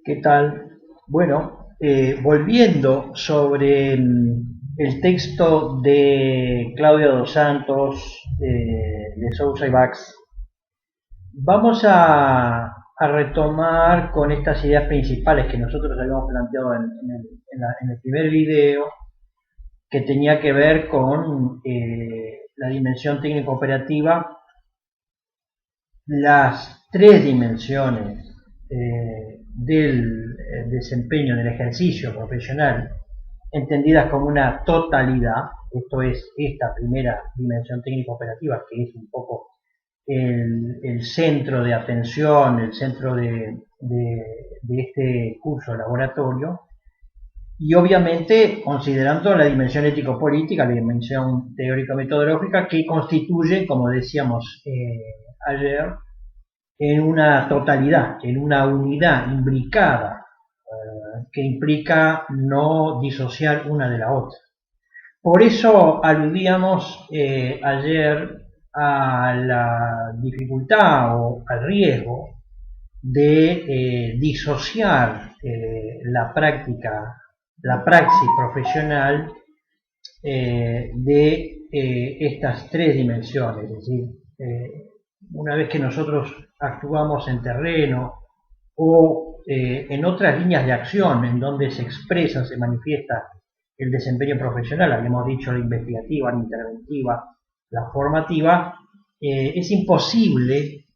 ¿Qué tal? Bueno, volviendo sobre el texto de Claudio dos Santos, de Sousa y Bax, vamos a retomar con estas ideas principales que nosotros habíamos planteado en el primer video, que tenía que ver con la dimensión técnico-operativa, las tres dimensiones del desempeño del ejercicio profesional entendidas como una totalidad. Esto es esta primera dimensión técnico-operativa, que es un poco el centro de atención, el centro de este curso laboratorio, y obviamente considerando la dimensión ético-política, la dimensión teórico-metodológica, que constituye, como decíamos ayer, en una totalidad, en una unidad imbricada, que implica no disociar una de la otra. Por eso aludíamos ayer a la dificultad o al riesgo de disociar la práctica, la praxis profesional de estas tres dimensiones. Es decir, una vez que nosotros actuamos en terreno o en otras líneas de acción en donde se expresa, se manifiesta el desempeño profesional, habíamos dicho la investigativa, la interventiva, la formativa, es imposible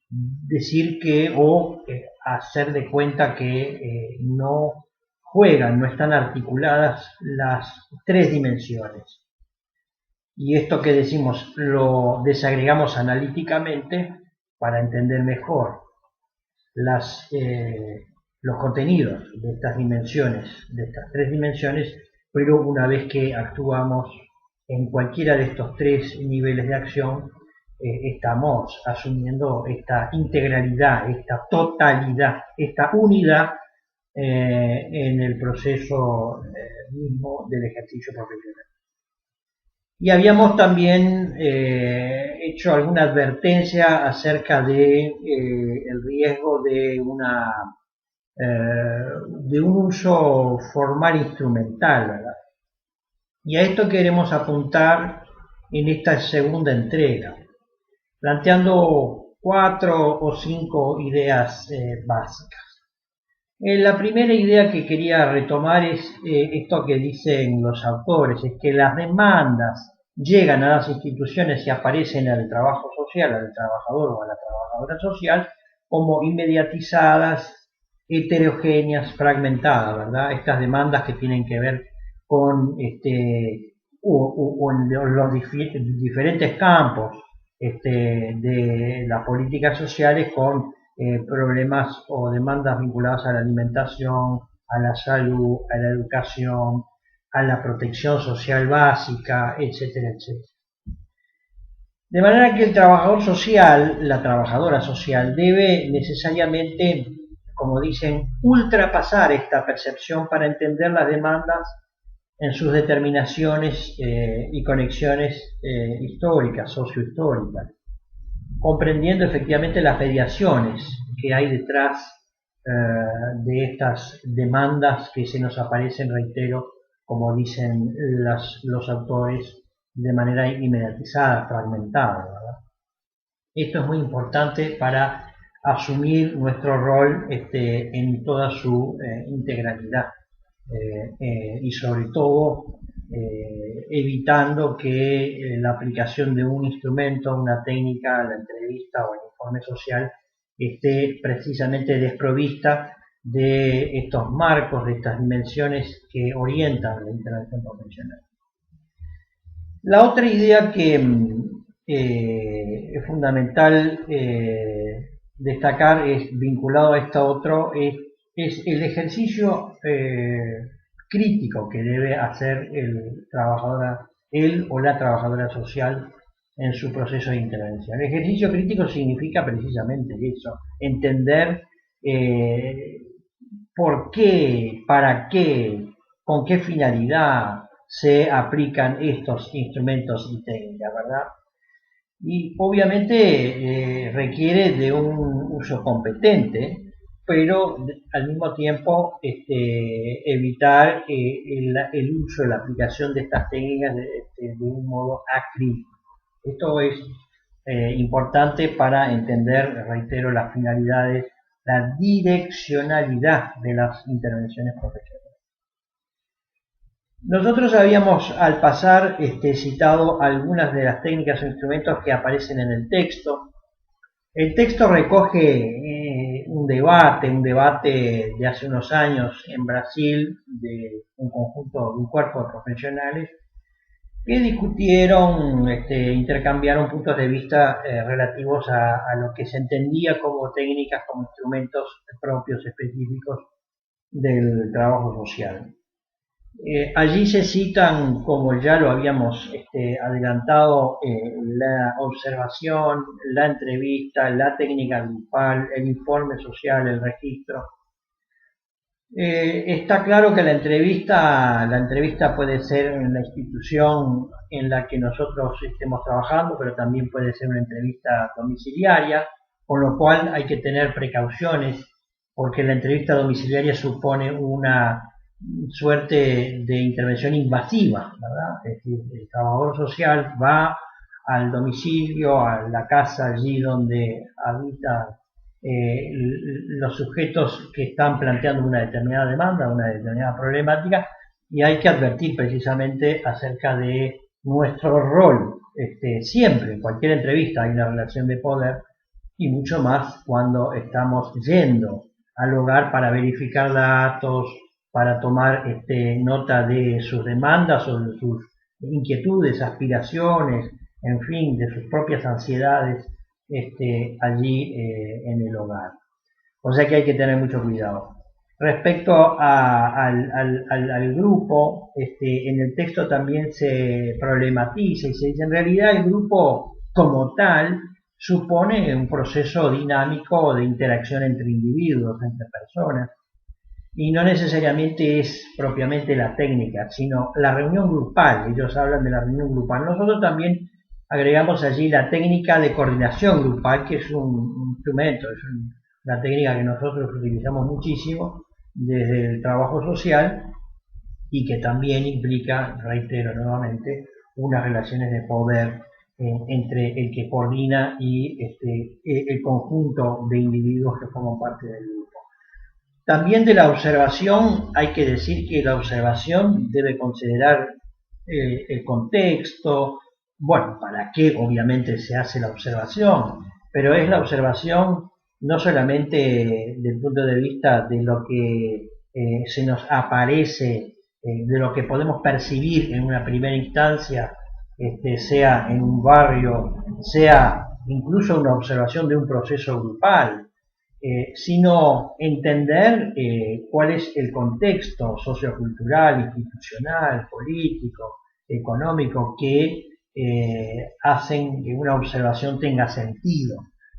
decir que o hacer de cuenta que no juegan, no están articuladas las tres dimensiones. Y esto que decimos lo desagregamos analíticamente para entender mejor los contenidos de estas dimensiones, de estas tres dimensiones, pero una vez que actuamos en cualquiera de estos tres niveles de acción, estamos asumiendo esta integralidad, esta totalidad, esta unidad en el proceso mismo del ejercicio profesional. Y habíamos también hecho alguna advertencia acerca de el riesgo de de un uso formal instrumental, ¿verdad? Y a esto queremos apuntar en esta segunda entrega, planteando 4 o 5 ideas básicas. La primera idea que quería retomar es esto que dicen los autores, es que las demandas llegan a las instituciones y aparecen al trabajo social, al trabajador o a la trabajadora social, como inmediatizadas, heterogéneas, fragmentadas, ¿verdad? Estas demandas que tienen que ver con o en los diferentes campos de las políticas sociales, con problemas o demandas vinculadas a la alimentación, a la salud, a la educación, a la protección social básica, etcétera, etcétera. De manera que el trabajador social, la trabajadora social, debe necesariamente, como dicen, ultrapasar esta percepción para entender las demandas en sus determinaciones y conexiones históricas, sociohistóricas, comprendiendo efectivamente las mediaciones que hay detrás de estas demandas que se nos aparecen, reitero, como dicen los autores, de manera inmediatizada, fragmentada, ¿verdad? Esto es muy importante para asumir nuestro rol en toda su integralidad y sobre todo evitando que la aplicación de un instrumento, una técnica, la entrevista o el informe social esté precisamente desprovista de estos marcos, de estas dimensiones que orientan la intervención profesional. La otra idea que es fundamental destacar, es vinculado a esto otro, es el ejercicio crítico que debe hacer él o la trabajadora social en su proceso de intervención. El ejercicio crítico significa precisamente eso, entender por qué, para qué, con qué finalidad se aplican estos instrumentos y técnicas, ¿verdad? Y obviamente requiere de un uso competente pero al mismo tiempo evitar el uso, la aplicación de estas técnicas de un modo acrítico. Esto es importante para entender, reitero, las finalidades, la direccionalidad de las intervenciones profesionales. Nosotros habíamos al pasar citado algunas de las técnicas o instrumentos que aparecen en el texto. El texto recoge un debate de hace unos años en Brasil de un cuerpo de profesionales que discutieron, intercambiaron puntos de vista relativos a lo que se entendía como técnicas, como instrumentos propios específicos del trabajo social. Allí se citan, como ya lo habíamos adelantado, la observación, la entrevista, la técnica grupal, el informe social, el registro. Está claro que la entrevista puede ser en la institución en la que nosotros estemos trabajando, pero también puede ser una entrevista domiciliaria, con lo cual hay que tener precauciones, porque la entrevista domiciliaria supone una suerte de intervención invasiva, ¿verdad? Es decir, el trabajador social va al domicilio, a la casa allí donde habita los sujetos que están planteando una determinada demanda, una determinada problemática, y hay que advertir precisamente acerca de nuestro rol. Siempre, en cualquier entrevista hay una relación de poder, y mucho más cuando estamos yendo al hogar para verificar datos, para tomar nota de sus demandas o de sus inquietudes, aspiraciones, en fin, de sus propias ansiedades allí en el hogar. O sea que hay que tener mucho cuidado. Respecto al grupo, en el texto también se problematiza y se dice, en realidad el grupo como tal supone un proceso dinámico de interacción entre individuos, entre personas, y no necesariamente es propiamente la técnica, sino la reunión grupal. Ellos hablan de la reunión grupal. Nosotros también agregamos allí la técnica de coordinación grupal, que es un instrumento, es una técnica que nosotros utilizamos muchísimo desde el trabajo social y que también implica, reitero nuevamente, unas relaciones de poder entre el que coordina y el conjunto de individuos que forman parte del grupo. También de la observación hay que decir que la observación debe considerar el contexto, bueno, para qué obviamente se hace la observación, pero es la observación no solamente desde el punto de vista de lo que se nos aparece, de lo que podemos percibir en una primera instancia, sea en un barrio, sea incluso una observación de un proceso grupal, sino entender cuál es el contexto sociocultural, institucional, político, económico que hacen que una observación tenga sentido.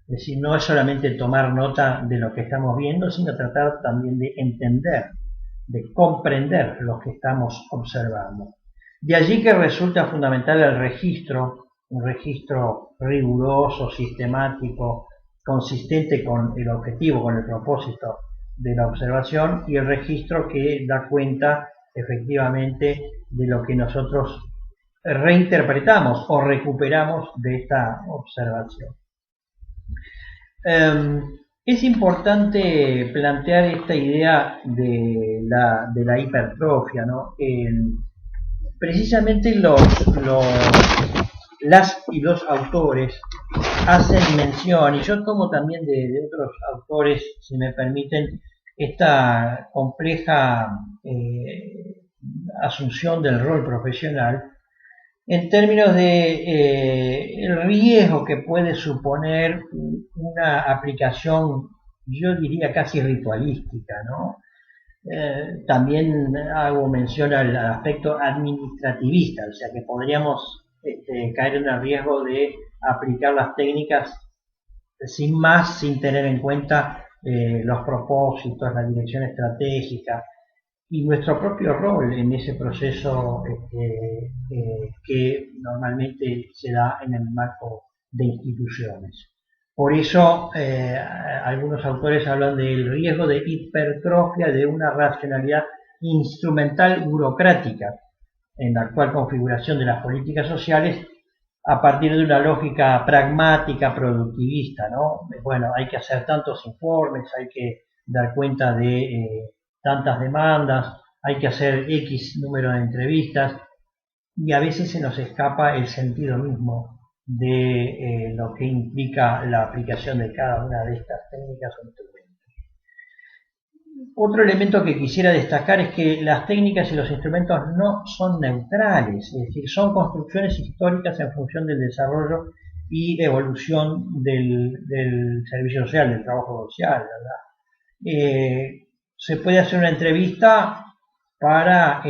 Es decir, no es solamente tomar nota de lo que estamos viendo, sino tratar también de entender, de comprender lo que estamos observando. De allí que resulta fundamental el registro, un registro riguroso, sistemático, consistente con el objetivo, con el propósito de la observación, y el registro que da cuenta efectivamente de lo que nosotros reinterpretamos o recuperamos de esta observación. Es importante plantear esta idea de la hipertrofia, ¿no? Precisamente las y los autores hacen mención, y yo tomo también de otros autores, si me permiten, esta compleja asunción del rol profesional en términos de el riesgo que puede suponer una aplicación, yo diría casi ritualística, ¿no? También hago mención al aspecto administrativista, o sea que podríamos caer en el riesgo de aplicar las técnicas sin más, sin tener en cuenta los propósitos, la dirección estratégica y nuestro propio rol en ese proceso que normalmente se da en el marco de instituciones. Por eso algunos autores hablan del riesgo de hipertrofia de una racionalidad instrumental burocrática en la actual configuración de las políticas sociales a partir de una lógica pragmática, productivista, ¿no? Bueno, hay que hacer tantos informes, hay que dar cuenta de tantas demandas, hay que hacer X número de entrevistas y a veces se nos escapa el sentido mismo de lo que implica la aplicación de cada una de estas técnicas o instrumentos. Otro elemento que quisiera destacar es que las técnicas y los instrumentos no son neutrales, es decir, son construcciones históricas en función del desarrollo y evolución del servicio social, del trabajo social, ¿verdad? Se puede hacer una entrevista para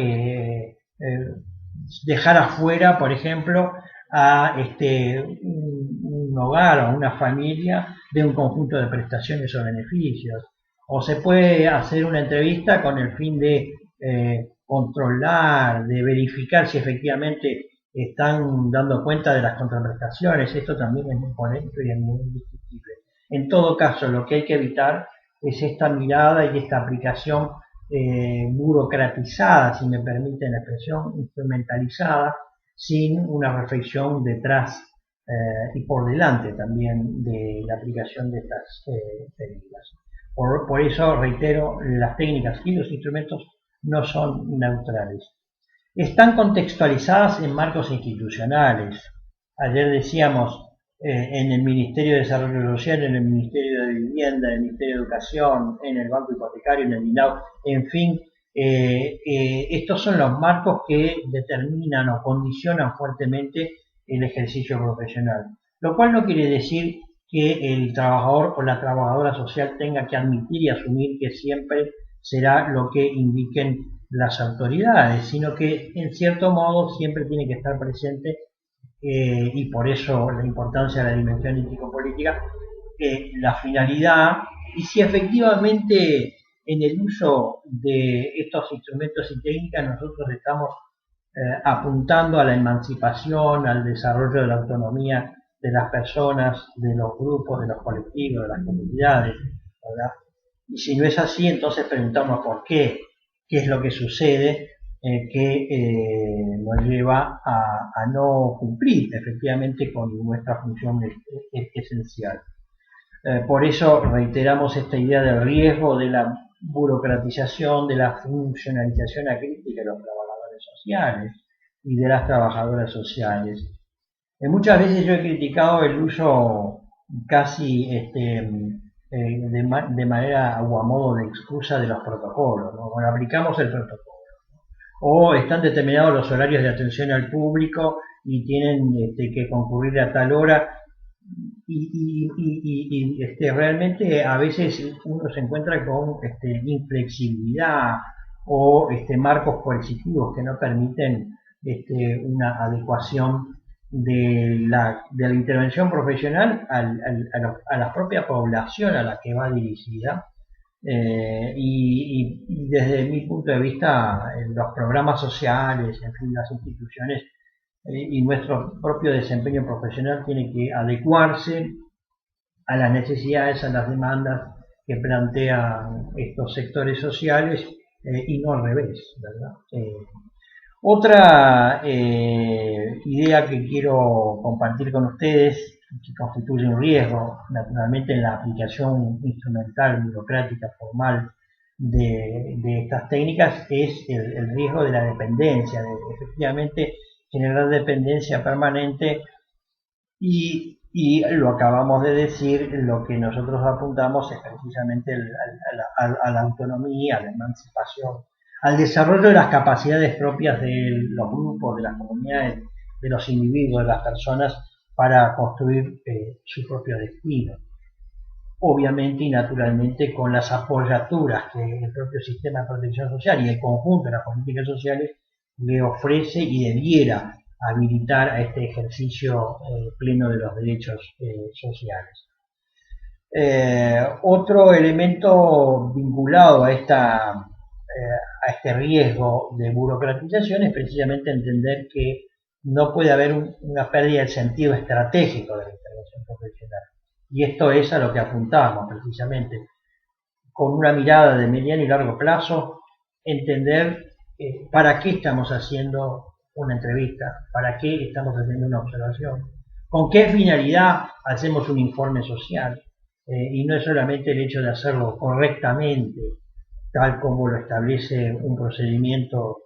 dejar afuera, por ejemplo, a un hogar o una familia de un conjunto de prestaciones o beneficios. O se puede hacer una entrevista con el fin de controlar, de verificar si efectivamente están dando cuenta de las contraprestaciones. Esto también es muy polémico y es muy discutible. En todo caso, lo que hay que evitar es esta mirada y esta aplicación burocratizada, si me permiten la expresión, instrumentalizada, sin una reflexión detrás y por delante también de la aplicación de estas técnicas. Por eso, reitero, las técnicas y los instrumentos no son neutrales. Están contextualizadas en marcos institucionales. Ayer decíamos, en el Ministerio de Desarrollo Social, en el Ministerio de Vivienda, en el Ministerio de Educación, en el Banco Hipotecario, en el INAU, en fin, estos son los marcos que determinan o condicionan fuertemente el ejercicio profesional. Lo cual no quiere decir que el trabajador o la trabajadora social tenga que admitir y asumir que siempre será lo que indiquen las autoridades, sino que en cierto modo siempre tiene que estar presente y por eso la importancia de la dimensión ético-política, la finalidad y si efectivamente en el uso de estos instrumentos y técnicas nosotros estamos apuntando a la emancipación, al desarrollo de la autonomía de las personas, de los grupos, de los colectivos, de las comunidades, ¿verdad? Y si no es así, entonces preguntamos por qué es lo que sucede que nos lleva a no cumplir efectivamente con nuestra función esencial. Por eso reiteramos esta idea del riesgo de la burocratización, de la funcionalización acrítica de los trabajadores sociales y de las trabajadoras sociales. Muchas veces yo he criticado el uso casi de manera o a modo de excusa de los protocolos, ¿no? Bueno, aplicamos el protocolo. O están determinados los horarios de atención al público y tienen que concurrir a tal hora. Realmente a veces uno se encuentra con inflexibilidad o marcos coercitivos que no permiten una adecuación de la intervención profesional a la propia población a la que va dirigida. Y desde mi punto de vista, los programas sociales, en fin, las instituciones y nuestro propio desempeño profesional tiene que adecuarse a las necesidades, a las demandas que plantean estos sectores sociales y no al revés, ¿verdad? Otra idea que quiero compartir con ustedes, que constituye un riesgo, naturalmente, en la aplicación instrumental, burocrática, formal de estas técnicas, es el riesgo de la dependencia, de efectivamente generar dependencia permanente y lo acabamos de decir, lo que nosotros apuntamos es precisamente a la autonomía, a la emancipación, al desarrollo de las capacidades propias de los grupos, de las comunidades, de los individuos, de las personas, para construir su propio destino. Obviamente y naturalmente con las apoyaturas que el propio sistema de protección social y el conjunto de las políticas sociales le ofrece y debiera habilitar a este ejercicio pleno de los derechos sociales. Otro elemento vinculado a este riesgo de burocratización es precisamente entender que no puede haber una pérdida del sentido estratégico de la intervención profesional. Y esto es a lo que apuntamos precisamente, con una mirada de mediano y largo plazo, entender para qué estamos haciendo una entrevista, para qué estamos haciendo una observación, con qué finalidad hacemos un informe social, y no es solamente el hecho de hacerlo correctamente, tal como lo establece un procedimiento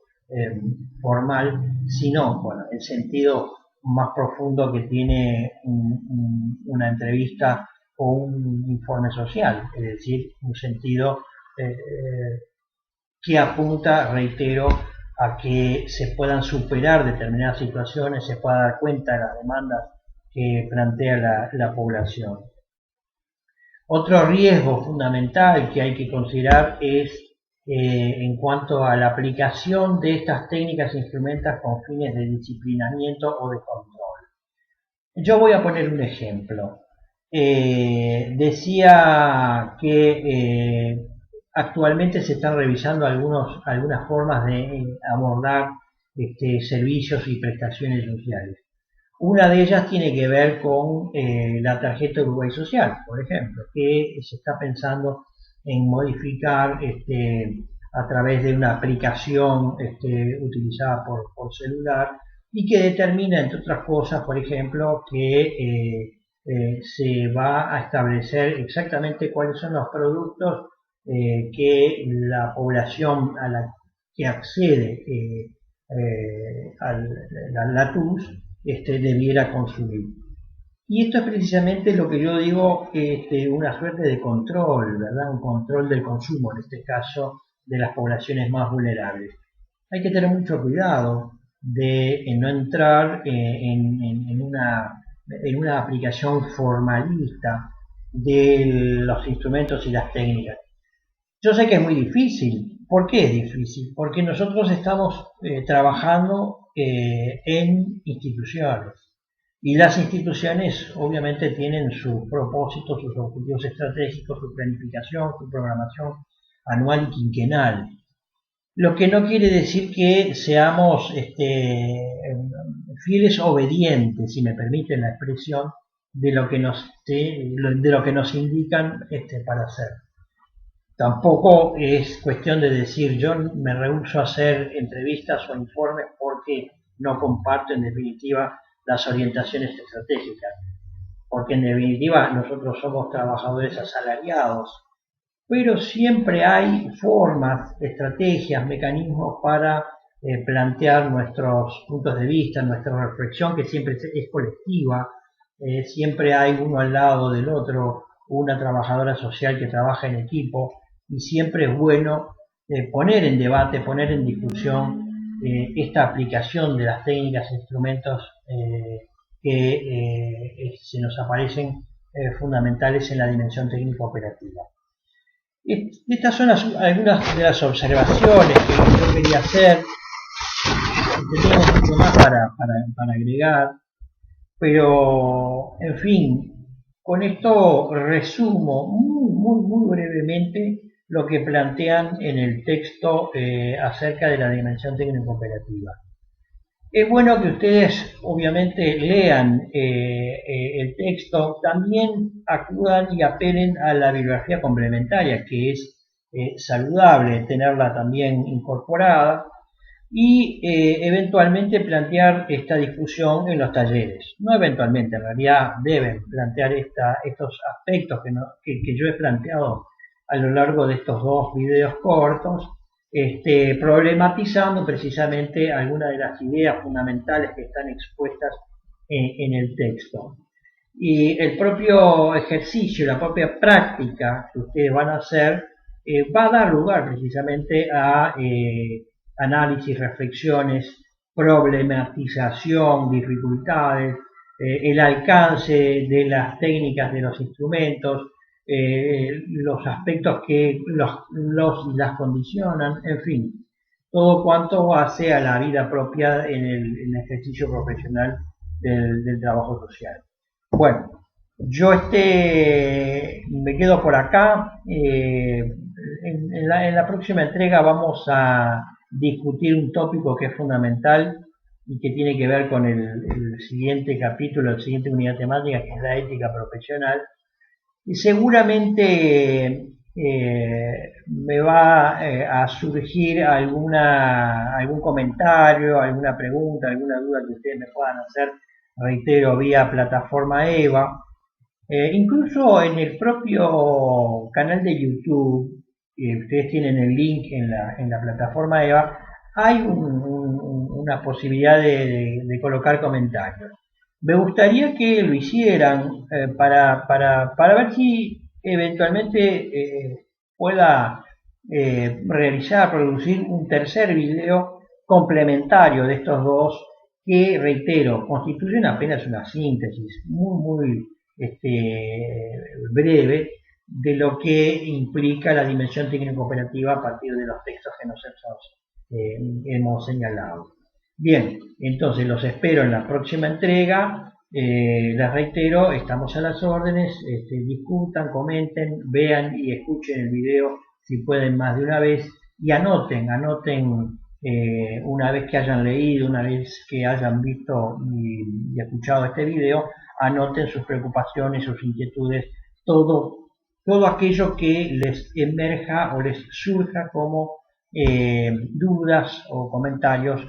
formal, sino, bueno, el sentido más profundo que tiene una entrevista o un informe social, es decir, un sentido que apunta, reitero, a que se puedan superar determinadas situaciones, se pueda dar cuenta de las demandas que plantea la población. Otro riesgo fundamental que hay que considerar es en cuanto a la aplicación de estas técnicas e instrumentos con fines de disciplinamiento o de control. Yo voy a poner un ejemplo. Decía que actualmente se están revisando algunas formas de abordar servicios y prestaciones sociales. Una de ellas tiene que ver con la tarjeta Uruguay Social, por ejemplo, que se está pensando en modificar a través de una aplicación utilizada por celular y que determina, entre otras cosas, por ejemplo, que se va a establecer exactamente cuáles son los productos que la población a la que accede a la TUS debiera consumir. Y esto es precisamente lo que yo digo, una suerte de control, ¿verdad? Un control del consumo, en este caso, de las poblaciones más vulnerables. Hay que tener mucho cuidado de no entrar en una aplicación formalista de los instrumentos y las técnicas. Yo sé que es muy difícil. ¿Por qué es difícil? Porque nosotros estamos trabajando en instituciones y las instituciones obviamente tienen sus propósitos, sus objetivos estratégicos, su planificación, su programación anual y quinquenal. Lo que no quiere decir que seamos fieles obedientes, si me permiten la expresión, de lo que nos indican para hacer. Tampoco es cuestión de decir yo me rehúso a hacer entrevistas o informes porque no comparto en definitiva las orientaciones estratégicas, porque en definitiva nosotros somos trabajadores asalariados, pero siempre hay formas, estrategias, mecanismos para plantear nuestros puntos de vista, nuestra reflexión, que siempre es colectiva, siempre hay uno al lado del otro, una trabajadora social que trabaja en equipo, y siempre es bueno poner en debate, poner en discusión esta aplicación de las técnicas e instrumentos que se nos aparecen fundamentales en la dimensión técnico operativa. Estas son algunas de las observaciones que yo quería hacer. Tenemos mucho más para agregar, pero en fin, con esto resumo muy brevemente lo que plantean en el texto acerca de la dimensión técnico-operativa. Es bueno que ustedes obviamente lean el texto, también acudan y apelen a la bibliografía complementaria, que es saludable tenerla también incorporada, y eventualmente plantear esta discusión en los talleres. No eventualmente, en realidad deben plantear estos aspectos que yo he planteado a lo largo de estos dos videos cortos, problematizando precisamente algunas de las ideas fundamentales que están expuestas en el texto. Y el propio ejercicio, la propia práctica que ustedes van a hacer, va a dar lugar precisamente a análisis, reflexiones, problematización, dificultades, el alcance de las técnicas, de los instrumentos, los aspectos que las condicionan, en fin, todo cuanto hace a la vida propia en el ejercicio profesional del trabajo social. Bueno, yo me quedo por acá. En la próxima entrega vamos a discutir un tópico que es fundamental y que tiene que ver con el siguiente capítulo, la siguiente unidad temática, que es la ética profesional. y seguramente me va a surgir algún comentario, alguna pregunta, alguna duda que ustedes me puedan hacer, reitero, vía plataforma EVA. Incluso en el propio canal de YouTube, ustedes tienen el link en la plataforma EVA, hay una posibilidad de colocar comentarios. Me gustaría que lo hicieran para ver si eventualmente pueda producir un tercer video complementario de estos dos que, reitero, constituyen apenas una síntesis muy breve de lo que implica la dimensión técnico-operativa a partir de los textos que nosotros hemos señalado. Bien, entonces los espero en la próxima entrega. Les reitero, estamos a las órdenes, discutan, comenten, vean y escuchen el video si pueden más de una vez y anoten una vez que hayan leído, una vez que hayan visto y escuchado este video, anoten sus preocupaciones, sus inquietudes, todo aquello que les emerja o les surja como dudas o comentarios,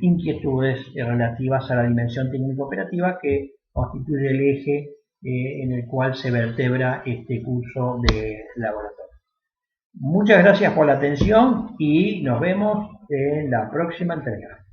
inquietudes relativas a la dimensión técnico-operativa que constituye el eje en el cual se vertebra este curso de laboratorio. Muchas gracias por la atención y nos vemos en la próxima entrega.